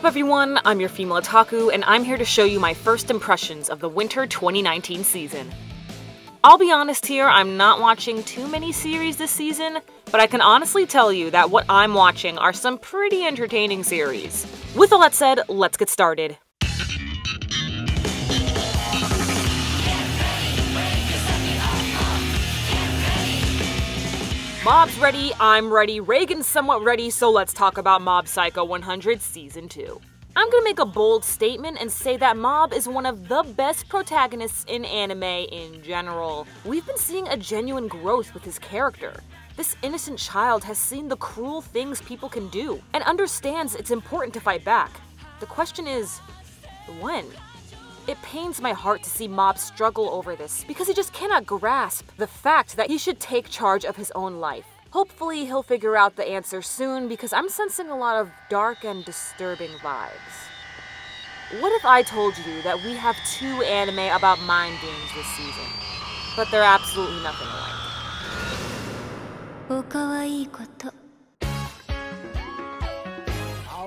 up everyone, I'm your female otaku, and I'm here to show you my first impressions of the winter 2019 season. I'll be honest here, I'm not watching too many series this season, but I can honestly tell you that what I'm watching are some pretty entertaining series. With all that said, let's get started. Mob's ready, I'm ready, Reagan's somewhat ready, so let's talk about Mob Psycho 100 Season 2. I'm gonna make a bold statement and say that Mob is one of the best protagonists in anime in general. We've been seeing a genuine growth with his character. This innocent child has seen the cruel things people can do, and understands it's important to fight back. The question is, when? It pains my heart to see Mob struggle over this, because he just cannot grasp the fact that he should take charge of his own life. Hopefully he'll figure out the answer soon, because I'm sensing a lot of dark and disturbing vibes. What if I told you that we have 2 anime about mind games this season, but they're absolutely nothing alike?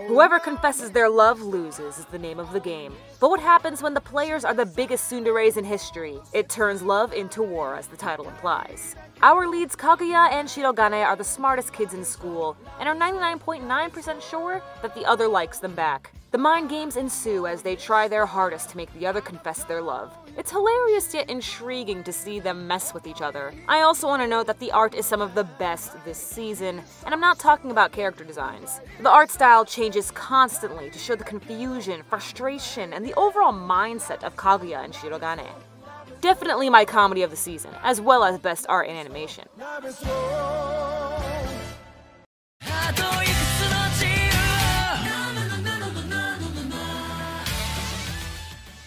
Whoever confesses their love loses is the name of the game. But what happens when the players are the biggest tsunderes in history? It turns love into war, as the title implies. Our leads Kaguya and Shirogane are the smartest kids in school, and are 99.9% sure that the other likes them back. The mind games ensue as they try their hardest to make the other confess their love. It's hilarious yet intriguing to see them mess with each other. I also want to note that the art is some of the best this season, and I'm not talking about character designs. The art style changes constantly to show the confusion, frustration, and the overall mindset of Kaguya and Shirogane. Definitely my comedy of the season, as well as best art and animation.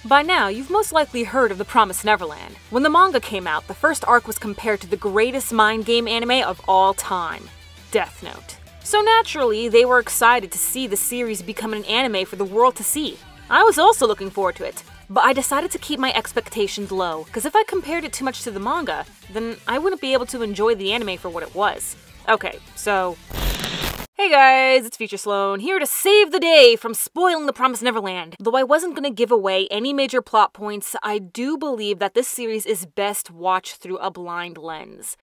By now, you've most likely heard of the Promised Neverland. When the manga came out, the first arc was compared to the greatest mind game anime of all time, Death Note. So naturally, they were excited to see the series become an anime for the world to see. I was also looking forward to it, but I decided to keep my expectations low, because if I compared it too much to the manga, then I wouldn't be able to enjoy the anime for what it was. Okay, so... Hey guys, it's Future Sloan, here to save the day from spoiling the Promised Neverland. Though I wasn't gonna give away any major plot points, I do believe that this series is best watched through a blind lens.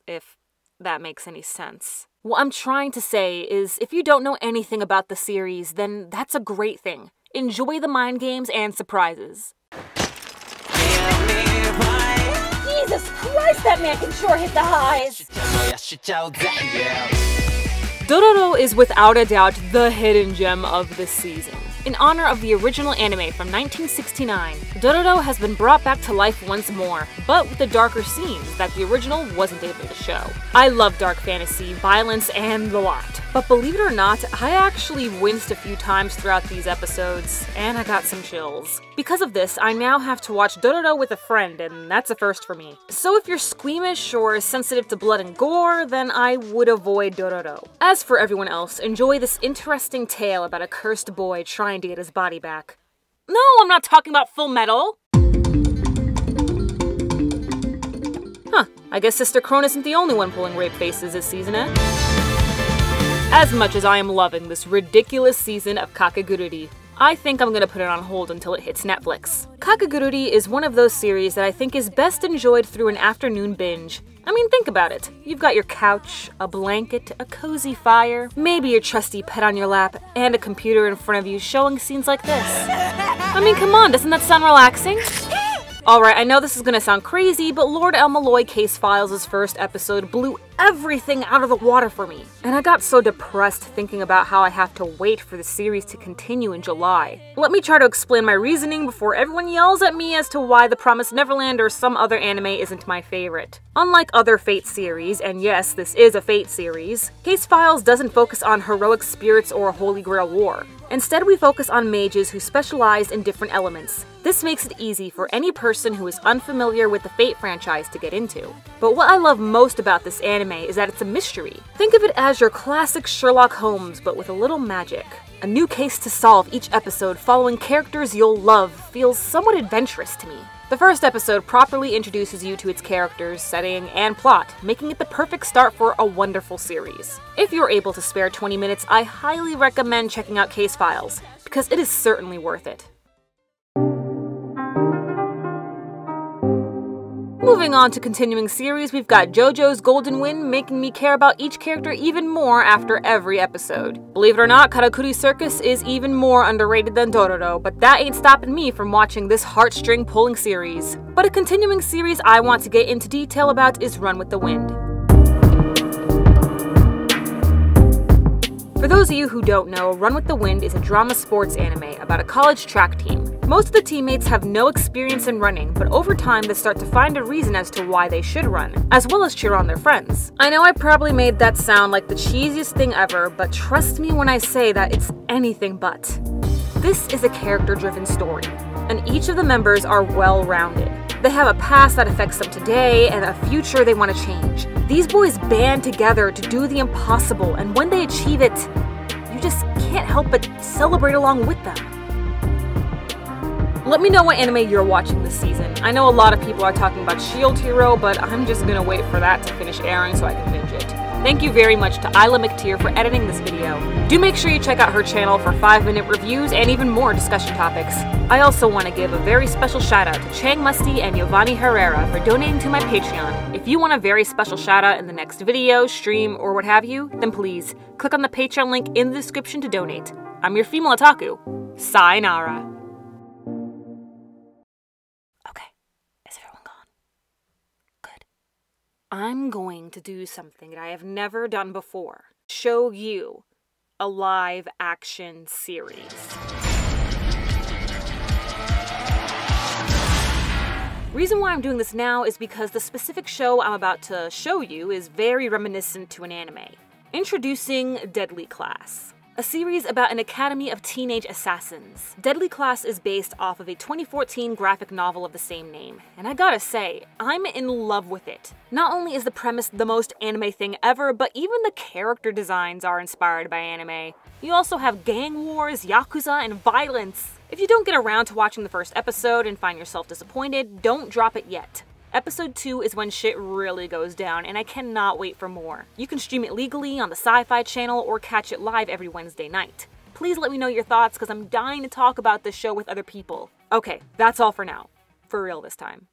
If that makes any sense. What I'm trying to say is, if you don't know anything about the series, then that's a great thing. Enjoy the mind games and surprises. Jesus Christ, that man can sure hit the highs! Dororo is without a doubt the hidden gem of this season. In honor of the original anime from 1969, Dororo has been brought back to life once more, but with the darker scenes that the original wasn't able to show. I love dark fantasy, violence, and the lot. But believe it or not, I actually winced a few times throughout these episodes, and I got some chills. Because of this, I now have to watch Dororo with a friend, and that's a first for me. So if you're squeamish or sensitive to blood and gore, then I would avoid Dororo. As for everyone else, enjoy this interesting tale about a cursed boy trying to get his body back. No, I'm not talking about Full Metal! Huh, I guess Sister Crone isn't the only one pulling rape faces this season, eh? As much as I am loving this ridiculous season of Kakegurui, I think I'm gonna put it on hold until it hits Netflix. Kakegurui is one of those series that I think is best enjoyed through an afternoon binge. I mean, think about it. You've got your couch, a blanket, a cozy fire, maybe your trusty pet on your lap, and a computer in front of you showing scenes like this. I mean, come on, doesn't that sound relaxing? Alright, I know this is gonna sound crazy, but Lord El-Melloi Case Files' first episode blew everything out of the water for me. And I got so depressed thinking about how I have to wait for the series to continue in July. Let me try to explain my reasoning before everyone yells at me as to why The Promised Neverland or some other anime isn't my favorite. Unlike other Fate series, and yes, this is a Fate series, Case Files doesn't focus on heroic spirits or a Holy Grail war. Instead, we focus on mages who specialize in different elements. This makes it easy for any person who is unfamiliar with the Fate franchise to get into. But what I love most about this anime is that it's a mystery. Think of it as your classic Sherlock Holmes, but with a little magic. A new case to solve each episode following characters you'll love feels somewhat adventurous to me. The first episode properly introduces you to its characters, setting, and plot, making it the perfect start for a wonderful series. If you're able to spare 20 minutes, I highly recommend checking out Case Files. because it is certainly worth it. Moving on to continuing series, we've got JoJo's Golden Wind making me care about each character even more after every episode. Believe it or not, Karakuri Circus is even more underrated than Dororo, but that ain't stopping me from watching this heartstring-pulling series. But a continuing series I want to get into detail about is Run with the Wind. For those of you who don't know, Run with the Wind is a drama sports anime about a college track team. Most of the teammates have no experience in running, but over time they start to find a reason as to why they should run, as well as cheer on their friends. I know I probably made that sound like the cheesiest thing ever, but trust me when I say that it's anything but. This is a character-driven story, and each of the members are well-rounded. They have a past that affects them today and a future they want to change. These boys band together to do the impossible, and when they achieve it, you just can't help but celebrate along with them. Let me know what anime you're watching this season. I know a lot of people are talking about Shield Hero, but I'm just gonna wait for that to finish airing so I can binge it. Thank you very much to Isla McTeer for editing this video. Do make sure you check out her channel for 5-minute reviews and even more discussion topics. I also want to give a very special shout out to Chang Musty and Giovanni Herrera for donating to my Patreon. If you want a very special shout out in the next video, stream, or what have you, then please click on the Patreon link in the description to donate. I'm your female otaku. Sayonara. I'm going to do something that I have never done before. Show you a live action series. Reason why I'm doing this now is because the specific show I'm about to show you is very reminiscent to an anime. Introducing Deadly Class, a series about an academy of teenage assassins. Deadly Class is based off of a 2014 graphic novel of the same name, and I gotta say, I'm in love with it. Not only is the premise the most anime thing ever, but even the character designs are inspired by anime. You also have gang wars, yakuza, and violence. If you don't get around to watching the first episode and find yourself disappointed, don't drop it yet. Episode 2 is when shit really goes down, and I cannot wait for more. You can stream it legally on the Sci-Fi Channel or catch it live every Wednesday night. Please let me know your thoughts, because I'm dying to talk about this show with other people. Okay, that's all for now. For real this time.